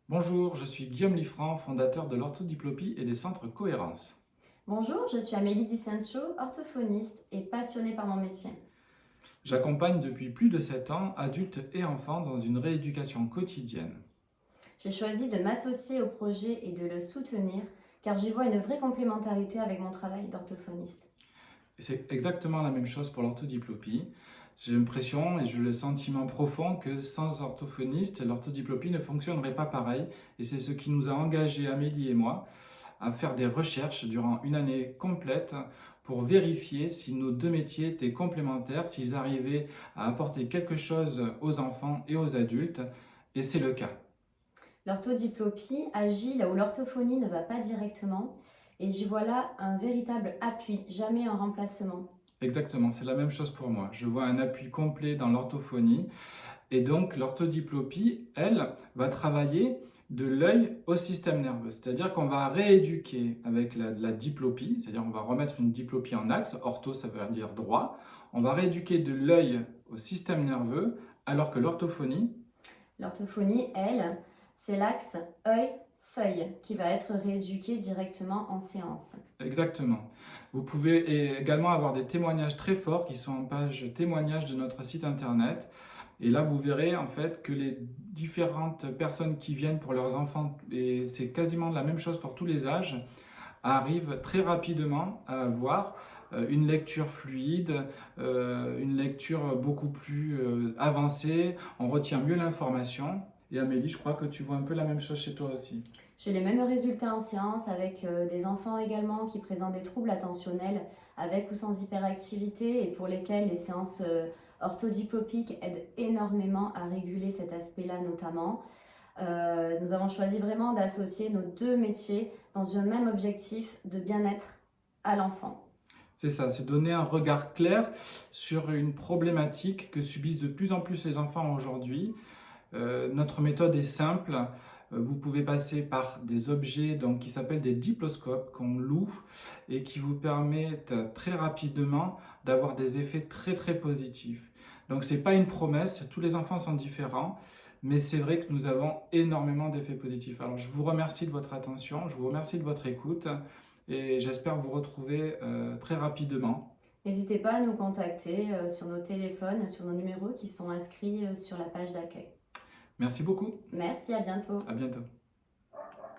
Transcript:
Bonjour, je suis Guillaume Liffrand, fondateur de l'orthodiplonie et des centres Cohérence. Bonjour, je suis Amélie Di Sancho, orthophoniste et passionnée par mon métier. J'accompagne depuis plus de 7 ans adultes et enfants dans une rééducation quotidienne. J'ai choisi de m'associer au projet et de le soutenir car j'y vois une vraie complémentarité avec mon travail d'orthophoniste. Et c'est exactement la même chose pour l'orthodiplonie. J'ai l'impression et j'ai le sentiment profond que sans orthophoniste, l'orthodiplonie ne fonctionnerait pas pareil. Et c'est ce qui nous a engagés, Amélie et moi, à faire des recherches durant une année complète pour vérifier si nos deux métiers étaient complémentaires, s'ils arrivaient à apporter quelque chose aux enfants et aux adultes. Et c'est le cas. L'orthodiplonie agit là où l'orthophonie ne va pas directement et j'y vois là un véritable appui, jamais un remplacement. Exactement, c'est la même chose pour moi. Je vois un appui complet dans l'orthophonie. Et donc, l'orthodiplonie, elle, va travailler de l'œil au système nerveux. C'est-à-dire qu'on va rééduquer avec la diplopie, c'est-à-dire on va remettre une diplopie en axe. Ortho, ça veut dire droit. On va rééduquer de l'œil au système nerveux, alors que l'orthophonie, L'orthophonie, elle, c'est l'axe œil-feuille qui va être rééduqué directement en séance. exactement. Vous pouvez également avoir des témoignages très forts qui sont en page témoignages de notre site internet. Et là, vous verrez en fait que les différentes personnes qui viennent pour leurs enfants, et c'est quasiment la même chose pour tous les âges, arrivent très rapidement à avoir une lecture fluide, une lecture beaucoup plus avancée, on retient mieux l'information. Et Amélie, je crois que tu vois un peu la même chose chez toi aussi. J'ai les mêmes résultats en séance avec des enfants également qui présentent des troubles attentionnels avec ou sans hyperactivité et pour lesquels les séances orthodiplopiques aident énormément à réguler cet aspect-là notamment. Nous avons choisi vraiment d'associer nos deux métiers dans un même objectif de bien-être à l'enfant. C'est ça, c'est donner un regard clair sur une problématique que subissent de plus en plus les enfants aujourd'hui. Notre méthode est simple. Vous pouvez passer par des objets donc, qui s'appellent des diploscopes qu'on loue et qui vous permettent très rapidement d'avoir des effets très très positifs. Donc ce n'est pas une promesse, tous les enfants sont différents, mais c'est vrai que nous avons énormément d'effets positifs. Alors je vous remercie de votre attention, je vous remercie de votre écoute et j'espère vous retrouver très rapidement. N'hésitez pas à nous contacter sur nos téléphones, sur nos numéros qui sont inscrits sur la page d'accueil. Merci beaucoup, Merci, à bientôt. à bientôt.